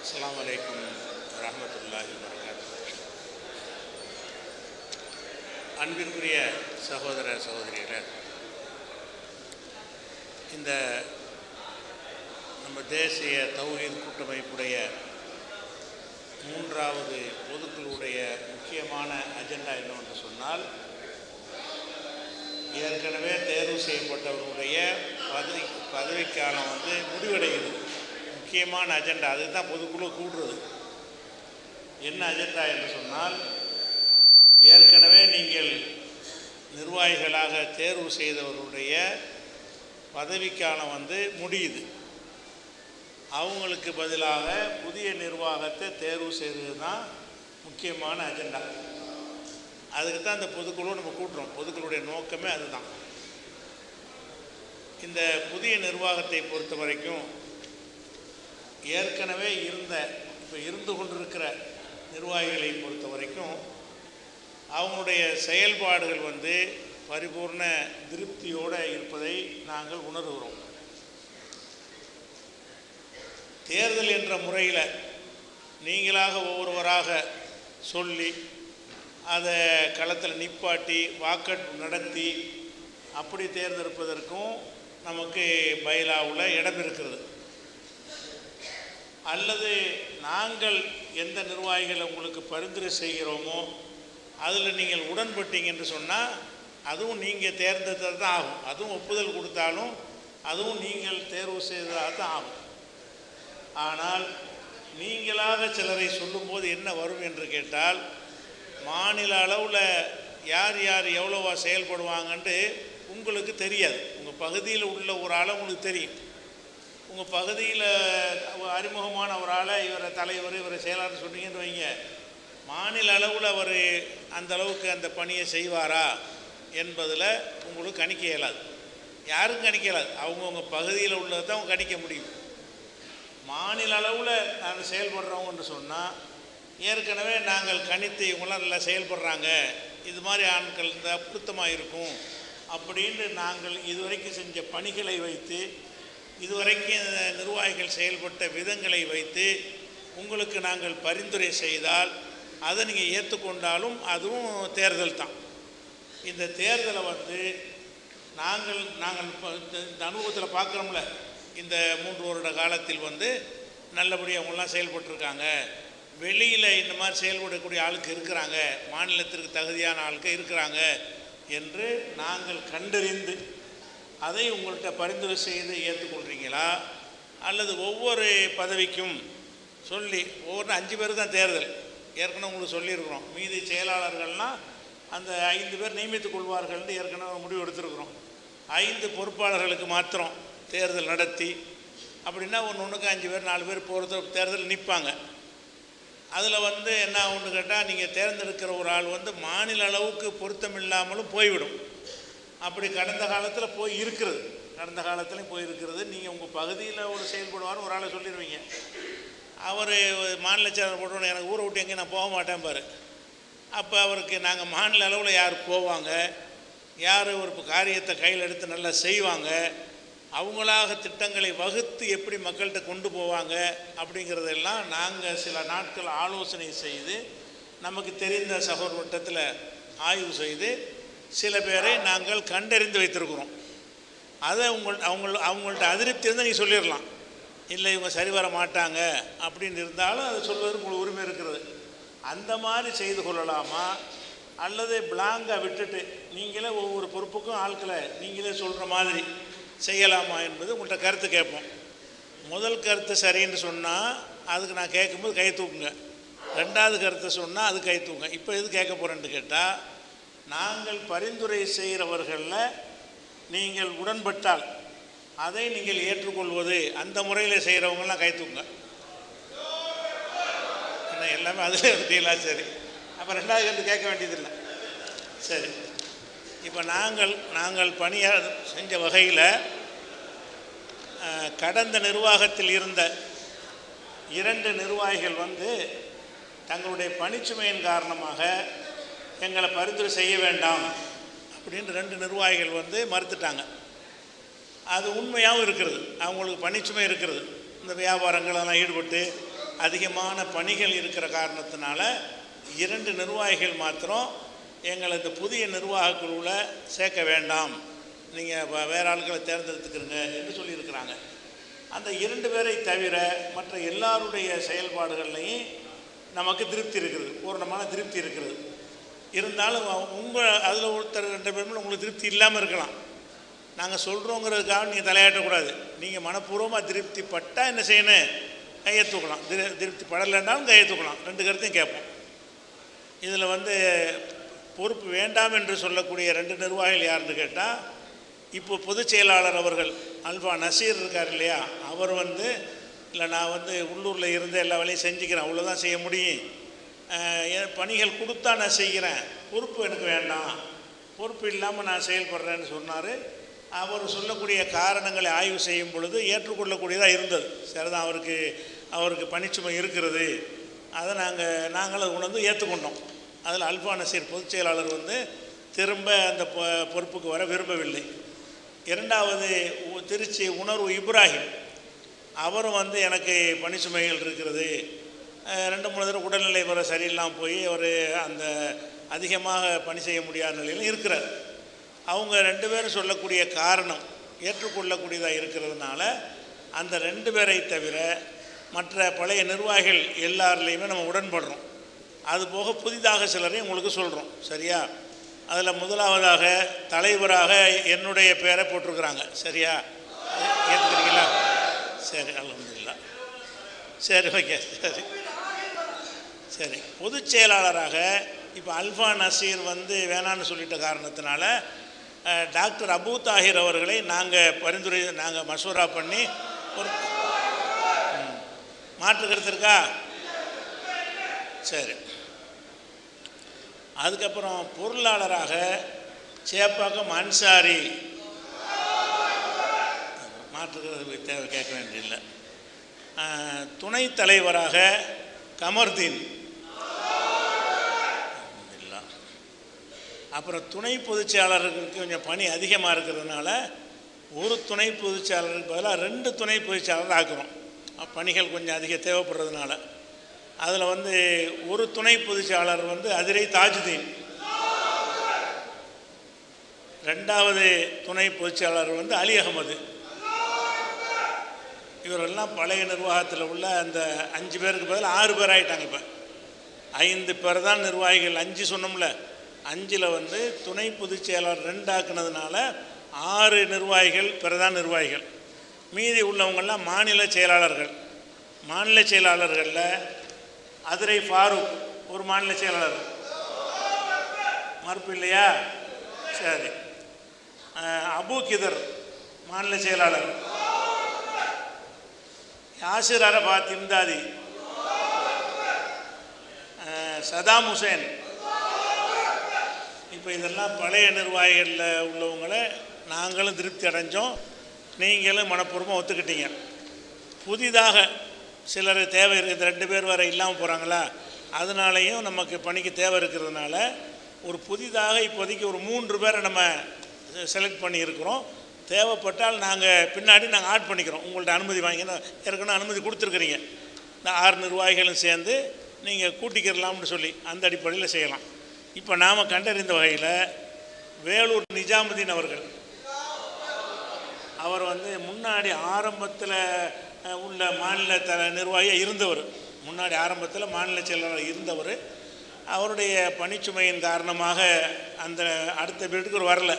அஸ்ஸலாமு அலைக்கும் வரஹ்மத்துல்லாஹி வபரகாத்துஹு. அன்பிற்குரிய சகோதர சகோதரிகளே, இந்த நம்ம தேசிய தௌஹீத் கூட்டமைப்புடைய 3வது பொதுக்குழுவுடைய முக்கியமான அஜெண்டா என்னவென்று சொன்னால், ஏற்கனவே தேர்வு செய்யப்பட்டவர்களுடைய பதவிக்காலம் முடிவடைகிறது. முக்கியமான அஜெண்டா அதுதான் பொதுக்குழு கூடுறது. என்ன அஜெண்டா என்று சொன்னால், ஏற்கனவே நீங்கள் நிர்வாகிகளாக தேர்வு செய்தவர்களுடைய பதவிக்காலம் முடியுது. அவங்களுக்கு பதிலாக புதிய நிர்வாகத்தை தேர்வு செய்வது தான் முக்கியமான அஜெண்டா. அதுக்கு தான் இந்த பொதுக்குழு நம்ம கூட்டுறோம். பொதுக்குழுடைய நோக்கமே அதுதான். இந்த புதிய நிர்வாகத்தை பொறுத்த வரைக்கும் ஏற்கனவே இப்போ இருந்து கொண்டிருக்கிற நிர்வாகிகளை பொறுத்த வரைக்கும் அவங்களுடைய செயல்பாடுகள் பரிபூர்ண திருப்தியோடு இருப்பதை நாங்கள் உணர்கிறோம். தேர்தல் என்ற முறையில் நீங்களாக ஒவ்வொருவராக சொல்லி அதை களத்தில் நிப்பாட்டி வாக்கெடுப்பு நடத்தி அப்படி தேர்ந்தெடுப்பதற்கும் நமக்கு பைலாவில் இடம் இருக்கிறது. அல்லது நாங்கள் எந்த நிர்வாகிகளை உங்களுக்கு பரிந்துரை செய்கிறோமோ அதில் நீங்கள் உடன்பட்டீங்க என்று சொன்னால் அதுவும் நீங்கள் தேர்ந்தெடுத்தது தான் ஆகும். அதுவும் ஒப்புதல் கொடுத்தாலும் அதுவும் நீங்கள் தேர்வு செய்ததாக தான் ஆகும். ஆனால் நீங்களாக சிலரை சொல்லும்போது என்ன வரும் என்று கேட்டால், மாநில அளவில் யார் யார் எவ்வளோவா செயல்படுவாங்கன்ட்டு உங்களுக்கு தெரியாது. உங்கள் பகுதியில் உள்ள ஒரு ஆளை உங்களுக்கு தெரியும். உங்கள் பகுதியில் அறிமுகமான ஒரு ஆளை இவரை தலைவர் இவரை செயலாளர் சொன்னீங்கன்னு வைங்க, மாநில அளவில் அவர் அந்த அளவுக்கு அந்த பணியை செய்வாரா என்பதில் உங்களுக்கு கணிக்க இயலாது. யாருக்கும் கணிக்க இயலாது. அவங்கவுங்க பகுதியில் உள்ளதை தான் அவங்க கணிக்க முடியும். மாநில அளவில் நாங்கள் செயல்படுறோங்கன்னு சொன்னால், ஏற்கனவே நாங்கள் கணித்து இவங்களாம் நல்லா செயல்படுறாங்க, இது மாதிரி ஆட்கள் இருந்தால் பொருத்தமாக இருக்கும் அப்படின்னு நாங்கள் இதுவரைக்கும் செஞ்ச பணிகளை வைத்து, இதுவரைக்கும் நிர்வாகிகள் செயல்பட்ட விதங்களை வைத்து உங்களுக்கு நாங்கள் பரிந்துரை செய்தால் அதை நீங்கள் ஏற்றுக்கொண்டாலும் அதுவும் தேர்தல் தான். இந்த தேர்தலை நாங்கள் இந்த அனுபவத்தில் பார்க்குறோம்ல, இந்த 3 வருட காலத்தில் நல்லபடியாக அவங்களாம் செயல்பட்டுருக்காங்க. வெளியில் இந்த மாதிரி செயல்படக்கூடிய ஆளுக்கு இருக்கிறாங்க, மாநிலத்திற்கு தகுதியான ஆளுக்கு இருக்கிறாங்க என்று நாங்கள் கண்டறிந்து அதை உங்கள்கிட்ட பரிந்துரை செய்து ஏற்றுக்கொள்கிறீங்களா, அல்லது ஒவ்வொரு பதவிக்கும் சொல்லி ஒவ்வொரு 5 பேர் தான் தேர்தல் ஏற்கனவே உங்களுக்கு சொல்லியிருக்கிறோம். மீதி செயலாளர்கள்னால் அந்த 5 பேர் நியமித்துக் கொள்வார்கள்னு ஏற்கனவே முடிவு எடுத்துருக்குறோம். 5 பொறுப்பாளர்களுக்கு மாத்திரம் தேர்தல் நடத்தி, அப்படின்னா ஒன்றுக்கு 5 பேர் 4 பேர் போகிறது தேர்தல் நிற்பாங்க. அதில் என்ன ஒன்று கேட்டால், நீங்கள் தேர்ந்தெடுக்கிற ஒரு ஆள் மாநில அளவுக்கு பொருத்தம் இல்லாமலும் போய்விடும். அப்படி கடந்த காலத்தில் போய் இருக்கிறது, கடந்த காலத்துலையும் போயிருக்கிறது. நீங்கள் உங்கள் பகுதியில் ஒரு செயல்படுவார்னு ஒரு ஆளை சொல்லிடுவீங்க. அவர் மாநில செயலர் போட்டோன்னு எனக்கு ஊரை விட்டு எங்கேயும் நான் போக மாட்டேன் பாரு. அப்போ அவருக்கு நாங்கள் மாநில அளவில் யார் போவாங்க, யார் ஒரு காரியத்தை கையில் எடுத்து நல்லா செய்வாங்க, அவங்களாக திட்டங்களை வகுத்து எப்படி மக்கள்கிட்ட கொண்டு போவாங்க அப்படிங்கிறதெல்லாம் நாங்கள் சில நாட்கள் ஆலோசனை செய்து நமக்கு தெரிந்த சகோதர வட்டத்தில் ஆய்வு செய்து சில பேரை நாங்கள் கண்டறிந்து வைத்திருக்கிறோம். அதை அவங்கள்ட்ட அதிருப்தி இருந்தால் நீங்கள் சொல்லிடலாம். இல்லை இவங்க சரி வர மாட்டாங்க அப்படின்னு இருந்தாலும் அதை சொல்வதற்கு உங்களுக்கு உரிமை இருக்கிறது. அந்த மாதிரி செய்து கொள்ளலாமா, அல்லது பிளாங்காக விட்டுட்டு நீங்களே ஒவ்வொரு பொறுப்புக்கும் ஆட்களை நீங்களே சொல்கிற மாதிரி செய்யலாமா என்பது உங்கள்கிட்ட கருத்து கேட்போம். முதல் கருத்து சரின்னு சொன்னால் அதுக்கு நான் கேட்கும்போது கை தூக்குங்க. 2வது கருத்தை சொன்னால் அது கை தூக்குங்க. இப்போ எது கேட்க போகிறேன்னு கேட்டால், நாங்கள் பரிந்துரை செய்கிறவர்களில் நீங்கள் உடன்பட்டால் அதை நீங்கள் ஏற்றுக்கொள்வது, அந்த முறையில் செய்கிறவங்களாம் கை தூக்குங்க. என்ன எல்லாமே அதில் இருக்கீங்களா? சரி, அப்போ 2வது கருத்து கேட்க வேண்டியதில்லை. சரி, இப்போ நாங்கள் பணியாக செஞ்ச வகையில் கடந்த நிர்வாகத்தில் இருந்த 2 நிர்வாகிகள் தங்களுடைய பணிச்சுமையின் காரணமாக எங்களை பரிந்துரை செய்ய வேண்டாம் அப்படின்னு 2 நிர்வாகிகள் மறுத்துட்டாங்க. அது உண்மையாகவும் இருக்கிறது. அவங்களுக்கு பணிச்சுமை இருக்கிறது. இந்த வியாபாரங்களெல்லாம் ஈடுபட்டு அதிகமான பணிகள் இருக்கிற காரணத்தினால 2 நிர்வாகிகள் மாத்திரம் எங்களை இந்த புதிய நிர்வாக குழுவில் சேர்க்க வேண்டாம், நீங்கள் வேறு ஆட்களை தேர்ந்தெடுத்துக்கிறங்க என்று சொல்லியிருக்கிறாங்க. அந்த 2 பேரை தவிர மற்ற எல்லாருடைய செயல்பாடுகள்லையும் நமக்கு திருப்தி இருக்குது, பூர்ணமான திருப்தி இருக்கிறது. இருந்தாலும் உங்கள் அதில் ஒருத்தர் 2 பேருமே உங்களுக்கு திருப்தி இல்லாமல் இருக்கலாம். நாங்கள் சொல்கிறோங்கிறதுக்காக நீங்கள் தலையாட்டக்கூடாது. நீங்கள் மனப்பூர்வமாக திருப்தி பட்டால் என்ன செய்யணும், கையை தூக்கலாம். திருப்தி படலைன்னாலும் கையை தூக்கலாம். 2 கருத்தையும் கேட்போம். இதில் பொறுப்பு வேண்டாம் என்று சொல்லக்கூடிய 2 நிர்வாகிகள் யாருன்னு கேட்டால், இப்போ பொதுச் செயலாளர் அவர்கள் அல்ஃபா நசீர் இருக்கார் இல்லையா, அவர் இல்லை நான் உள்ளூரில் இருந்து எல்லா வேலையும் செஞ்சுக்கிறேன், அவ்வளோதான் செய்ய முடியும், பணிகள் கொடுத்தா நான் செய்கிறேன், பொறுப்பு எனக்கு வேண்டாம், பொறுப்பு இல்லாமல் நான் செயல்படுறேன்னு சொன்னார். அவர் சொல்லக்கூடிய காரணங்களை ஆய்வு செய்யும் பொழுது ஏற்றுக்கொள்ளக்கூடியதாக இருந்தது. சரிதான், அவருக்கு பணிச்சுமை இருக்கிறது, அதை நாங்கள் உணர்ந்து ஏற்றுக்கொண்டோம். அதில் அல்ஃபா நசீர் பொதுச் செயலாளர் திரும்ப அந்த பொறுப்புக்கு வர விரும்பவில்லை. 2வது திருச்சி உணர்வு இப்ராஹிம், அவரும் எனக்கு பணிச்சுமைகள் இருக்கிறது, 2-3 தடவை உடல்நிலை வர சரியில்லாமல் போய் அவர் அந்த அதிகமாக பணி செய்ய முடியாத நிலையில் இருக்கிறார். அவங்க 2 பேரும் சொல்லக்கூடிய காரணம் ஏற்றுக்கொள்ளக்கூடியதாக இருக்கிறதுனால அந்த 2 பேரை தவிர மற்ற பழைய நிர்வாகிகள் எல்லாருலேயுமே நம்ம உடன்படுறோம். அதுபோக புதிதாக சிலரையும் உங்களுக்கு சொல்கிறோம். சரியா? அதில் முதலாவதாக தலைவராக என்னுடைய பேரை போட்டிருக்கிறாங்க. சரியா? ஏற்றுக்கிறீங்களா? சரி, அல்ஹம்துலில்லாஹ். சரி, ஓகே, சரி. பொதுச் செயலாளராக இப்போ அல்ஃபா நசீர் வேணான்னு சொல்லிட்ட காரணத்தினால டாக்டர் அபு தாஹிர் அவர்களை நாங்கள் மசூரா பண்ணி ஒரு மாற்று கருத்து இருக்கா? சரி. அதுக்கப்புறம் பொருளாளராக சேப்பாக்கம் அன்சாரி, மாற்றுக்கிறது தேவை, கேட்க வேண்டியதில்லை. துணைத் தலைவராக கமர்தீன். இல்லை. அப்புறம் துணை பொதுச்செயலாளர்களுக்கு கொஞ்சம் பணி அதிகமாக இருக்கிறதுனால ஒரு துணை பொதுச்செயலாளருக்கு பதிலாக 2 துணை பொதுச்செயலாளர் ஆக்குறோம். பணிகள் கொஞ்சம் அதிக தேவைப்படுறதுனால. அதில் ஒரு துணை பொதுச்செயலாளர் அதிரை தாஜுதீன், 2வது துணை பொதுச்செயலாளர் அலி அகமது. இவரெல்லாம் பழைய நிர்வாகத்தில் உள்ள அந்த 5 பேருக்கு பதில் 6 பேர் ஆகிட்டாங்க. இப்போ 5 பேர் தான் நிர்வாகிகள். 5 சொன்னோம்ல, 5ல் துணை பொதுச் செயலாளர் 2 ஆக்குனதுனால 6 நிர்வாகிகள் பிரதான நிர்வாகிகள். மீதி உள்ளவங்கள்லாம் மாநில செயலாளர்கள். மாநில செயலாளர்களில் அதிரை ஃபாரூக் ஒரு மாநில செயலாளர், மறுப்பு இல்லையா? சரி. அபு கிதர் மாநில செயலாளர், யாசிர் அரபாத் இம்தாதி, சதாம் ஹுசேன். இப்போ இதெல்லாம் பழைய நிர்வாகிகளில் உள்ளவங்களை நாங்களும் திருப்தி அடைஞ்சோம், நீங்களும் மனப்பூர்வமாக ஒத்துக்கிட்டீங்க. புதிதாக சிலர் தேவை இருக்குது, 2 பேர் வரை இல்லாமல் போகிறாங்களா, அதனாலேயும் நமக்கு பணிக்கு தேவை இருக்கிறதுனால ஒரு புதிதாக இப்போதைக்கு ஒரு 3 பேரை நம்ம செலக்ட் பண்ணியிருக்கிறோம். தேவைப்பட்டால் நாங்கள் பின்னாடி ஆட் பண்ணிக்கிறோம். உங்கள்கிட்ட அனுமதி வாங்கினா ஏற்கனவே அனுமதி கொடுத்துருக்குறீங்க. இந்த 6 நிர்வாகிகளும் சேர்ந்து நீங்கள் கூட்டிக்கிறலாம்னு சொல்லி அந்த அடிப்படையில் செய்யலாம். இப்போ நாம் கண்டறிந்த வகையில் வேலூர் நிஜாமுதீன் அவர்கள், அவர் முன்னாடி ஆரம்பத்தில் உள்ள மாநில நிர்வாகியாக இருந்தவர், முன்னாடி ஆரம்பத்தில் மாநில செயலாளர் இருந்தவர். அவருடைய பணிச்சுமையின் காரணமாக அந்த அடுத்த பீரியடுக்கு வரல.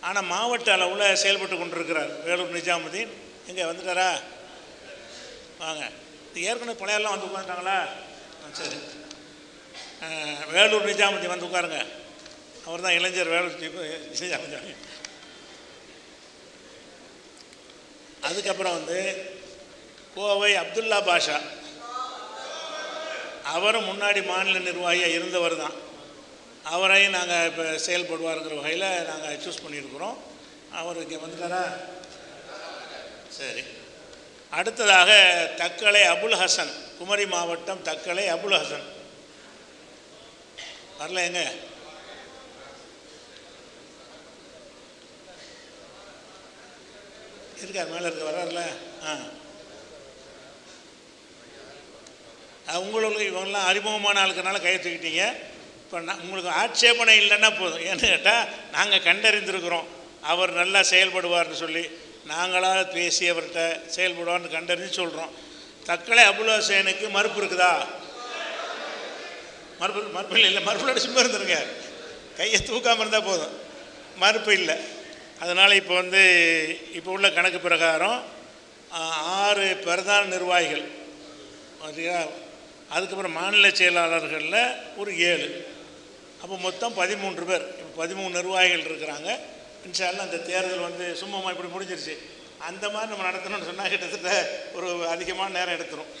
ஆனால் மாவட்ட அளவில் செயல்பட்டு கொண்டிருக்கிறார் வேலூர் நிஜாமுதீன். எங்கே வந்துட்டாரா? வாங்க. ஏற்கனவே பழையெல்லாம் உட்காந்துட்டாங்களா? சரி. வேலூர் நிஜாமுதீன் உட்காருங்க. அவர் தான் இளைஞர் வேலூர் நிஜாமுதீன். அதுக்கப்புறம் கோவை அப்துல்லா பாஷா, அவரும் முன்னாடி மாநில நிர்வாகியாக இருந்தவர் தான். அவரையும் நாங்கள் இப்போ செயல்படுவாருங்கிற வகையில் நாங்கள் சூஸ் பண்ணியிருக்கிறோம். அவருக்கு வந்துட்டாரா? சரி. அடுத்ததாக தக்கலை அபுல் ஹசன், குமரி மாவட்டம் தக்கலை அபுல் ஹசன் வரல. எங்க இருக்கார்? மேலே இருக்க வர்றாருல. உங்களுக்கு இவங்கெல்லாம் அறிமுகமான ஆளுக்கனால கையை தூக்கிட்டீங்க. இப்போ உங்களுக்கு ஆட்சேபனை இல்லைன்னா போதும். ஏன்னு கேட்டால் நாங்கள் கண்டறிந்திருக்கிறோம் அவர் நல்லா செயல்படுவார்னு சொல்லி, நாங்களாக பேசி அவர்கிட்ட செயல்படுவார்னு கண்டறிஞ்சு சொல்கிறோம். தக்கலை அபுல் ஹுசைனுக்கு மறுப்பு இருக்குதா? மறுப்பு இல்லை. மறுப்போட சும்மா இருந்துருங்க, கையை தூக்காமல் இருந்தால் போதும். மறுப்பு இல்லை. அதனால் இப்போ உள்ள கணக்கு பிரகாரம் 6 பிரதான நிர்வாகிகள், அதுக்கப்புறம் மாநில செயலாளர்களில் ஒரு 7, அப்போ மொத்தம் 13 பேர். இப்போ 13 நிர்வாகிகள் இருக்கிறாங்க. இன்ஷா அல்லாஹ் அந்த தேர்தல் சும்மா இப்படி முடிஞ்சிருச்சு. அந்த மாதிரி நம்ம நடத்தணும்னு சொன்னால் கிட்டத்தட்ட ஒரு அதிகமான நேரம் எடுத்துரும்.